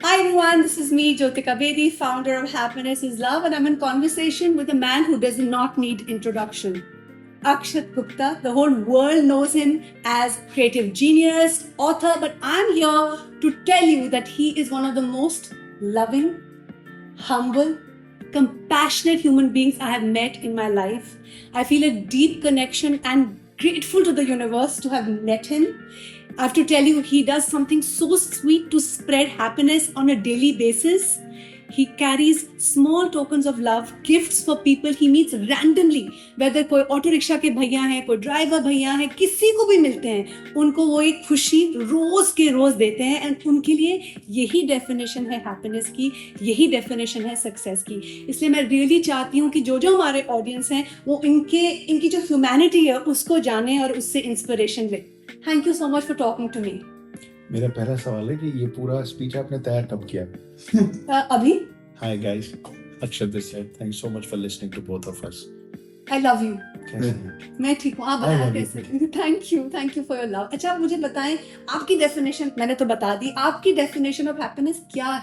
Hi everyone, this is me, Jyotika Bedi, founder of Happiness is Love, and I'm in conversation with a man who does not need introduction. Akshat Gupta, the whole world knows him as creative genius, author, but I'm here to tell you that he is one of the most loving, humble, compassionate human beings I have met in my life. I feel a deep connection and grateful to the universe to have met him. I have to tell you, he does something so sweet to spread happiness on a daily basis. He carries small tokens of love, gifts for people he meets randomly. Whether कोई auto rickshaw के भैया हैं, कोई driver भैया हैं, किसी को भी मिलते हैं, उनको वो एक खुशी रोज के रोज देते हैं. एंड उनके लिए यही डेफिनेशन है हैप्पीनेस की, यही डेफिनेशन है सक्सेस की. इसलिए मैं रियली चाहती हूँ कि जो हमारे ऑडियंस हैं वो इनकी जो ह्यूमैनिटी है उसको जाने और उससे इंस्पिरेशन ले. Thank you so much for talking to me. मेरा पहला सवाल है कि ये पूरा स्पीच आपने तैयार कब किया? अभी. Hi guys, Akshat this side. Thanks so much for listening to both of us. I love you. कैसे हैं? मैं ठीक हूँ, आप बताएं कैसे? Thank you for your love. अच्छा, आप मुझे बताएं आपकी डेफिनेशन, मैंने तो बता दी, आपकी डेफिनेशन ऑफ हैप्पीनेस क्या है?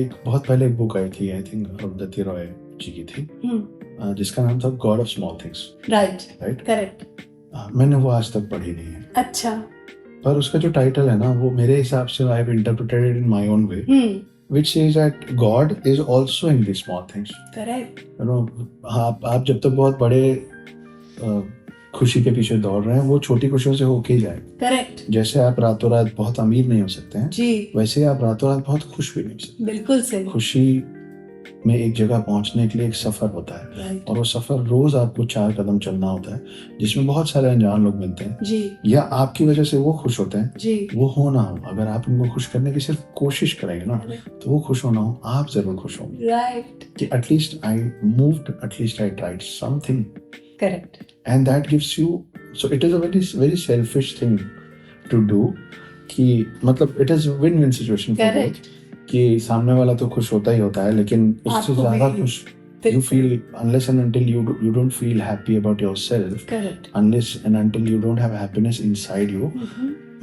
एक बहुत पहले एक बुक आई थी, आई थिंक अरुंधति रॉय जी की थी, जिसका नाम था God of small things. Right, correct. मैंने वो आज तक पढ़ी नहीं है. अच्छा. पर उसका जो टाइटल है ना, वो मेरे हिसाब से I have interpreted it in my own way, which says that God is also in these small things. Correct. You know, आप जब तक बहुत बड़े खुशी के पीछे दौड़ रहे हैं, वो छोटी खुशियों से होके ही जाए. Correct. जैसे आप रातों रात बहुत अमीर नहीं हो सकते हैं जी, वैसे आप रातों रात बहुत खुश भी नहीं हो सकते. बिल्कुल सही. खुशी में एक जगह पहुंचने के लिए एक सफर होता है. Right. और वो सफर रोज आपको 4 कदम चलना होता है, जिसमें बहुत सारे अनजान लोग मिलते हैं जी, या आपकी वजह से वो खुश होते हैं. जी. वो हो ना हो, अगर आप उनको खुश करने की सिर्फ कोशिश करेंगे ना, तो वो खुश होना हो, आप जरूर खुश होंगे. Right. कि at least I moved, at least I tried something, Correct. And that gives you. So it is a very very selfish thing to do. कि मतलब it is win win situation for both. Correct. कि सामने वाला तो खुश होता ही होता है, लेकिन उससे आपको ज्यादा भी खुश you feel, unless and until you don't feel happy about yourself, Correct. unless and until you don't have happiness inside you.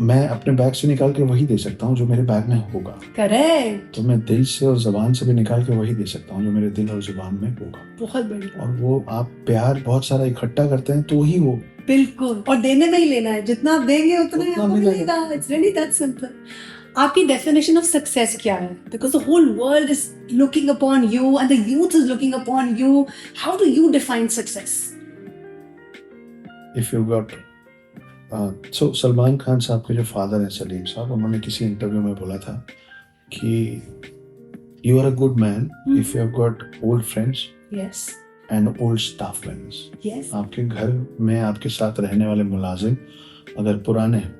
मैं अपने बैग से निकाल के वही दे सकता हूँ जो मेरे बैग में होगा. Correct. तो मैं दिल से और जुबान से भी निकाल के वही दे सकता हूँ जो मेरे दिल और जुबान में होगा. बहुत बढ़िया. और वो आप प्यार बहुत सारा इकट्ठा करते हैं तो ही वो. बिल्कुल. और देने में ही लेना है, जितना आप देंगे उतना ही उतना आपको मिलेगा. मिलेगा. It's really that simple. आपकी डेफिनेशन ऑफ सक्सेस क्या है? Because the whole world is looking upon you and the youth is looking upon you. How do you define success? If you got so Salman Khan साहब के जो father हैं सलीम साहब, उन्होंने किसी इंटरव्यू में बोला था कि you are a good man if you have got old friends yes, and old staff members. Yes. आपके घर में आपके साथ रहने वाले मुलाजिम अगर पुराने हैं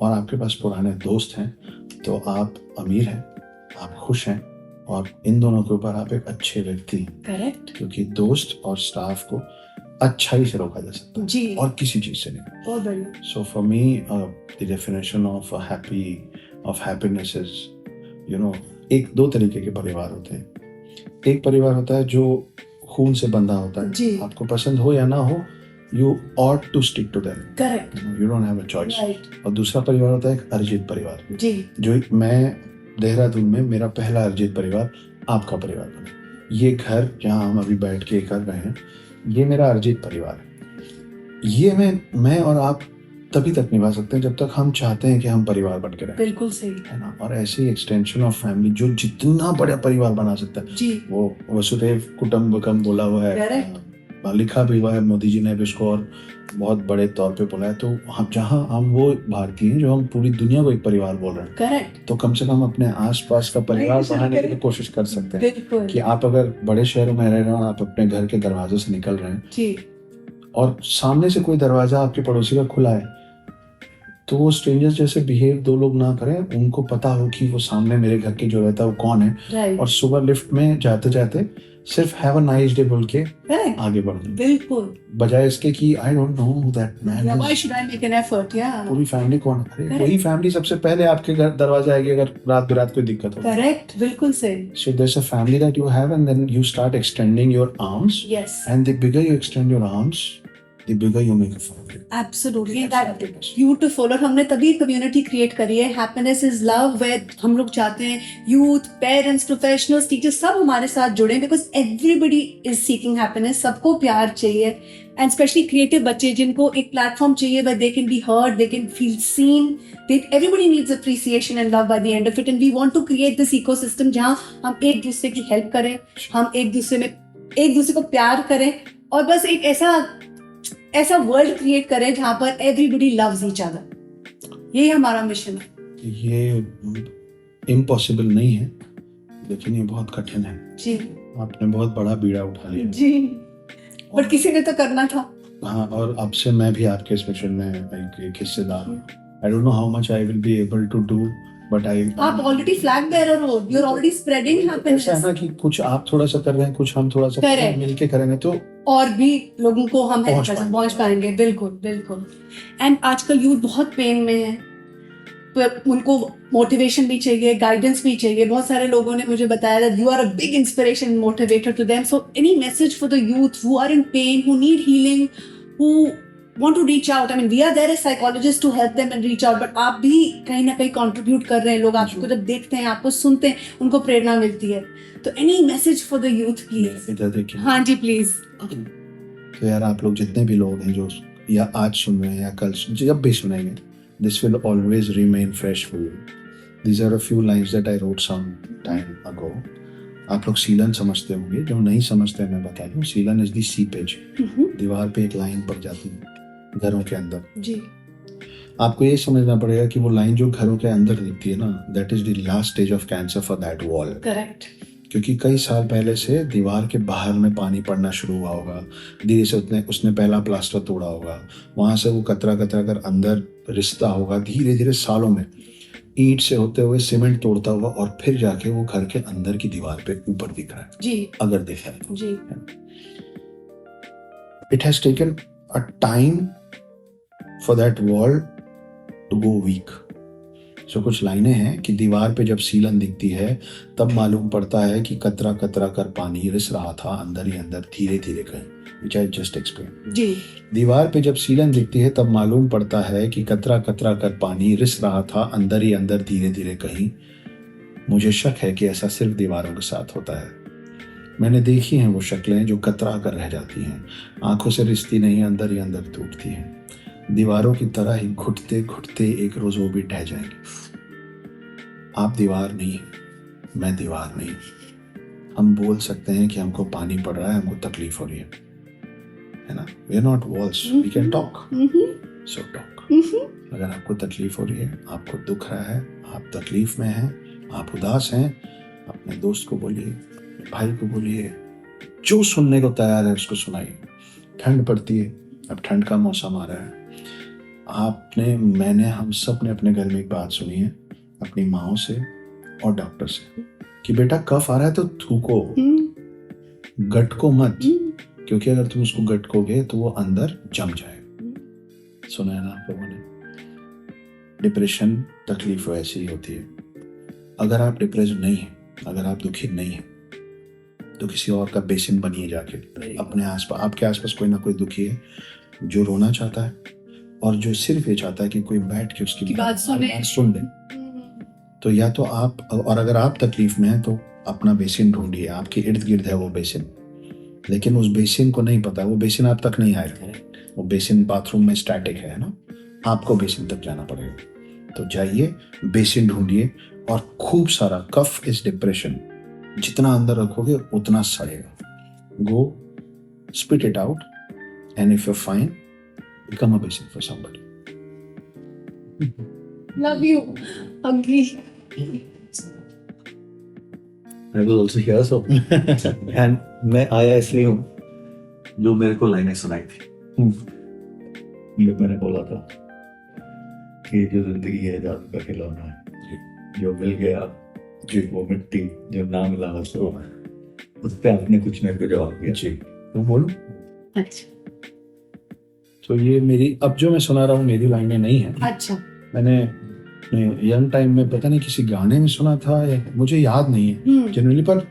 और आपके पास पुराने दोस्त हैं, तो आप अमीर हैं, आप खुश हैं, और इन दोनों के ऊपर आप एक अच्छे व्यक्ति हैं. करेक्ट. क्योंकि दोस्त और स्टाफ को अच्छाई से रोका जा सकता है जी, और किसी चीज से नहीं. बहुत बढ़िया. So for me, the definition of happiness is, you know, एक दो तरीके के परिवार होते हैं. एक परिवार होता है जो खून से बंधा होता है, जी. आपको पसंद हो या ना हो, you ought to stick to them. Correct. You don't have a choice. Right. और दूसरा परिवार होता है एक अर्जित परिवार, जी, जो मैं देहरादून में मेरा पहला अर्जित परिवार आपका परिवार बना. ये घर जहाँ हम अभी बैठ के कर रहे हैं, ये मेरा अर्जित परिवार है. ये मैं और आप तभी तक निभा सकते हैं जब तक हम चाहते हैं कि हम परिवार बन के रहें, बिल्कुल सही है ना. और ऐसे ही एक्सटेंशन ऑफ फैमिली जो जितना बड़ा परिवार बना सकता है, जी. वो वसुधैव कुटुंबकम बोला हुआ है, Correct. लिखा भी हुआ है, मोदी जी ने भी उसको और बहुत बड़े तौर पे बोला है. तो हम जहाँ हम वो भारतीय हैं जो हम पूरी दुनिया को एक परिवार बोल रहे हैं, करेक्ट. तो कम से कम अपने आसपास का परिवार नहीं, बनाने की कोशिश कर सकते हैं. बिल्कुल. कि आप अगर बड़े शहरों में रह रहे हो, आप अपने घर के दरवाजे से निकल रहे हैं जी, और सामने से कोई दरवाजा आपके पड़ोसी का खुला है, तो वो स्ट्रेंजर्स जैसे बिहेव दो लोग ना करें. उनको पता हो कि वो सामने मेरे घर के जो रहता है वो कौन है, राइट. और सुबह लिफ्ट में जाते जाते सिर्फ हैव अ नाइस डे बोल के करेक्ट. आगे बढ़ जाए, बिल्कुल. बजाय इसके कि आई don't know that man. Why should I make an effort? Yeah. पूरी फैमिली कौन है? अरे Correct. वही फैमिली सबसे पहले आपके घर दरवाजा आएगी अगर रात बिरात कोई दिक्कत हो. Correct. बिल्कुल सही. So there's a family that you have, and then you start extending your arms, Yes. and the bigger you extend your arms, the bigger you make a family. Absolutely, that's beautiful. और हमने तभी community create करी है, happiness is love, where हम लोग चाहते हैं youth, parents, professionals, teachers सब हमारे साथ जुड़े, because everybody is seeking happiness, सबको प्यार चाहिए, एंड स्पेशली क्रिएटिव बच्चे जिनको एक प्लेटफॉर्म चाहिए where they can be heard, they can feel seen, everybody needs appreciation and love by the end of it, and we want to create this ecosystem जहाँ हम एक दूसरे की हेल्प करें, हम एक दूसरे को प्यार करें, और बस एक ऐसा वर्ल्ड क्रिएट करें जहाँ पर एवरीबडी लव्स ईच अदर। यही हमारा मिशन है। ये इम्पॉसिबल नहीं है, लेकिन ये बहुत कठिन है। जी, आपने बहुत बड़ा बीड़ा उठा लिया जी, बट किसी ने तो करना था। हाँ, और अब से मैं भी आपके इस मिशन में एक हिस्सेदार हूँ। I don't know how much I will be able to do, but आप ऑलरेडी फ्लैग बेरर हो, you are already spreading happiness. ऐसा है ना कि कुछ आप थोड़ा सा कर रहे हैं, कुछ हम थोड़ा सा कर रहे हैं, मिलके करेंगे तो और भी लोगों को हम पहुंच पाएंगे। बिल्कुल बिल्कुल। एंड आजकल यूथ बहुत पेन में है, पर उनको मोटिवेशन भी चाहिए, गाइडेंस भी चाहिए। बहुत सारे लोगों ने मुझे बताया that you are a big inspiration, motivator to them. So any message for the youth who are in pain, who need healing, who want to reach out? I mean, we are there as psychologists to help them and reach out, but आप भी कहीं ना कहीं contribute कर रहे हैं। लोग आपको जब देखते हैं, आपको सुनते हैं, उनको प्रेरणा मिलती है। तो any message for the youth, please? इधर देखिए। हाँ जी, please. तो यार आप लोग जितने भी लोग हैं जो या आज सुन रहे हैं या कल जब भी सुनेंगे, this will always remain fresh for you. These are a few lines that I wrote some time ago. आप लोग सीलन समझते होंगे, जो नहीं समझते मैं बता दूं, सीलन इज दी सीपेज। दीवार पे एक लाइन पड़ जाती है घरों के अंदर। जी, आपको ये समझना पड़ेगा कि वो लाइन जो घरों के अंदर दिखती है ना, that is the last stage of cancer for that wall. Correct. क्योंकि कई साल पहले से दीवार के बाहर में पानी पड़ना शुरू हुआ होगा, धीरे से उसने पहला प्लास्टर तोड़ा होगा, वहां से वो कतरा कतरा कर अंदर रिश्ता होगा, धीरे धीरे सालों में ईंट से होते हुए सीमेंट तोड़ता हुआ, और फिर जाके वो घर के अंदर की दीवार पे ऊपर दिख रहा है। जी, अगर देखा है जी। It has taken a time for that wall to go weak. So कुछ लाइनें हैं कि दीवार पे जब सीलन दिखती है तब मालूम पड़ता है कि कतरा कतरा कर पानी रिस रहा था अंदर ही अंदर, धीरे धीरे कहीं, which I just explained. जी। दीवार पे जब सीलन दिखती है तब मालूम पड़ता है कि कतरा कतरा कर पानी रिस रहा था अंदर ही अंदर, धीरे धीरे कहीं। मुझे शक है कि ऐसा सिर्फ दीवारों के साथ होता है। मैंने देखी हैं वो शक्लें जो कतरा कर रह जाती हैं, आंखों से रिश्ती नहीं, अंदर ही अंदर टूटती हैं। दीवारों की तरह ही घुटते घुटते एक रोज वो भी ढह जाएंगे। आप दीवार नहीं, मैं दीवार नहीं। हम बोल सकते हैं कि हमको पानी पड़ रहा है, हमको तकलीफ हो रही है ना? We are not walls, we can talk. So talk. अगर आपको तकलीफ हो रही है, आपको दुख रहा है, आप तकलीफ में हैं, आप उदास हैं, अपने दोस्त को बोलिए, भाई को बोलिए, जो सुनने को तैयार है उसको सुनाइए। ठंड पड़ती है, अब ठंड का मौसम आ रहा है। हम सब ने अपने घर में एक बात सुनी है अपनी माओ से और डॉक्टर से कि बेटा कफ आ रहा है तो थूको, गटको मत, क्योंकि अगर तुम उसको गटकोगे तो वो अंदर जम जाएगा। सुना है ना आप लोगों ने? डिप्रेशन तकलीफ वैसी ही होती है। अगर आप डिप्रेस नहीं हैं, अगर आप दुखी नहीं हैं, तो किसी और का बेसिन बनिए जाके। अपने आसपास, आपके आसपास कोई ना कोई दुखी है जो रोना चाहता है और जो सिर्फ ये चाहता है कि कोई बैठ के उसकी बात सुन ले। तो या तो आप, और अगर आप तकलीफ में हैं तो अपना बेसिन ढूंढिए, आपके इर्द गिर्द है वो बेसिन, लेकिन उस बेसिन को नहीं पता, वो बेसिन आप तक नहीं आएगा। वो बेसिन बाथरूम में स्टैटिक है ना, आपको बेसिन तक जाना पड़ेगा। तो जाइए, बेसिन ढूंढिए, और खूब सारा कफ इज डिप्रेशन, जितना अंदर रखोगे उतना सड़ेगा। Go spit it out, and if you fine, become a basin for somebody. Love you. Agree. I was also here, so and मैं आया इसलिए हूँ जो मेरे को लाइनें सुनाई थी। जो मैंने बोला था कि जो जिंदगी है जादू का खिलौना है, जो मिल गया जी वो मिट्टी, जो ना मिला उसको, उस पे आपने कुछ मेरे को जवाब दिया। जी, तो बोलो। अच्छा, तो ये मेरी, अब जो मैं सुना रहा हूँ मेरी लाइनें नहीं है। अच्छा। मैंने यंग टाइम में पता नहीं किसी गाने में सुना था, मुझे याद नहीं है जनरली, पर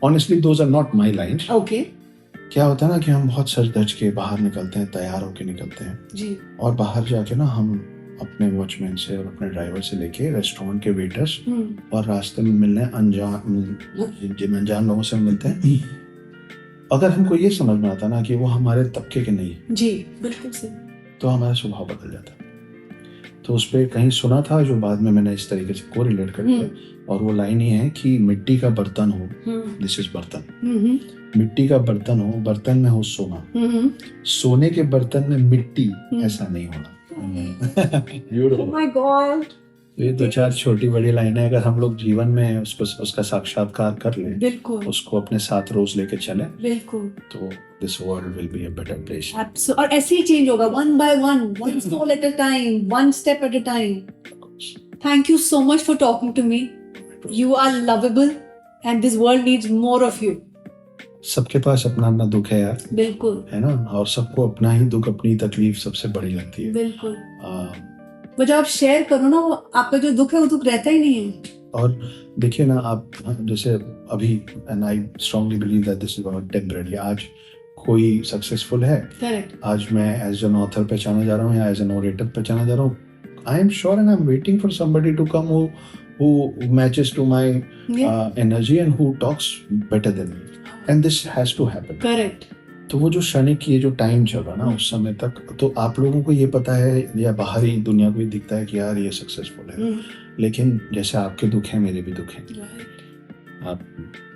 honestly those are not my lines. Okay. क्या होता है ना कि हम बहुत सज धज के बाहर निकलते हैं, तैयार होके निकलते हैं, जी और बाहर जाके ना हम अपने वॉचमैन से और अपने ड्राइवर से लेके रेस्टोरेंट के वेटर्स और रास्ते में मिलने जिन अनजान लोगों से मिलते हैं। अगर हमको ये समझ में आता ना कि वो हमारे तबके के नहीं, जी बिल्कुल सही। तो हमारा स्वभाव बदल जाता है। तो उस पर कहीं सुना था, जो बाद में मैंने इस तरीके से को रिलेट कर दिया, और वो लाइन ये है कि मिट्टी का बर्तन हो, दिस इज बर्तन, मिट्टी का बर्तन हो, बर्तन में हो सोना, सोने के बर्तन में मिट्टी, ऐसा नहीं होना। Oh my God. ये दो चार छोटी बड़ी लाइनें अगर हम लोग जीवन में उसका साक्षात्कार कर लें, बिल्कुल उसको अपने साथ रोज लेके चलें, बिल्कुल, तो this world will be a better place. और ऐसे ही चेंज होगा, one by one, one small at a time, one step at a time. Thank you so much for talking to me. You are lovable and this world needs more of you. सबके पास अपना अपना दुख है यार, बिल्कुल है ना, और सबको अपना ही दुख, अपनी तकलीफ सबसे बड़ी लगती है। बिल्कुल, वो जब आप शेयर करो ना, वो आपका जो दुख है वो दुख रहता ही नहीं है। और देखिए ना, आप जैसे अभी, and I strongly believe that this is about temporary. आज कोई सक्सेसफुल है, करेक्ट, आज मैं एज एन ऑथर पहचाना जा रहा हूँ या एज एन ओरेटर पहचाना जा रहा हूँ, I am sure and I am waiting for somebody to come who matches to my energy and who talks better than me, and this has to happen. Correct, तो वो जो क्षणिक ये जो टाइम चल रहा ना उस समय तक, तो आप लोगों को ये पता है या बाहरी दुनिया को ये दिखता है कि यार ये सक्सेसफुल है, लेकिन जैसे आपके दुख हैं मेरे भी दुख हैं।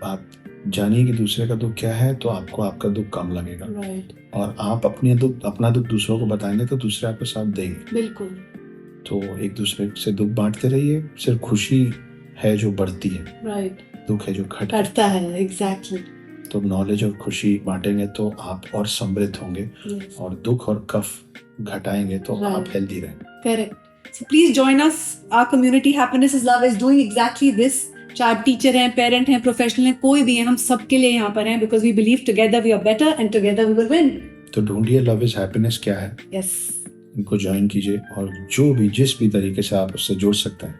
आप जानिए कि दूसरे का दुख क्या है, तो आपको आपका दुख कम लगेगा, और आप अपना दुख दूसरों को बताएंगे तो दूसरे आपको साथ देंगे। बिल्कुल, तो एक दूसरे से दुख बांटते रहिए। सिर्फ खुशी है जो बढ़ती है, राइट, दुख है जो घटता है। एग्जैक्टली। तो नॉलेज और खुशी बांटेंगे तो आप और समृद्ध होंगे, और दुख और कफ घटाएंगे तो आप हेल्दी रहेंगे। Correct. So please join us. Our community happiness is love is doing exactly this. चाहे टीचर हैं, पेरेंट हैं, प्रोफेशनल हैं, कोई भी है, हम सबके लिए यहाँ पर हैं, because we believe together we are better and together we will win. तो ढूंढिए लव इज हैप्पीनेस क्या है, यस, इनको ज्वाइन कीजिए, और जो भी जिस भी तरीके से आप उससे जुड़ सकते हैं,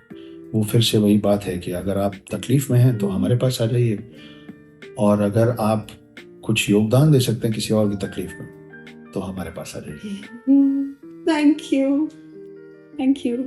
वो फिर से वही बात है कि अगर आप तकलीफ में हैं तो हमारे पास आ जाइए, और अगर आप कुछ योगदान दे सकते हैं किसी और की तकलीफ में तो हमारे पास आ जाइए। Thank you, thank you.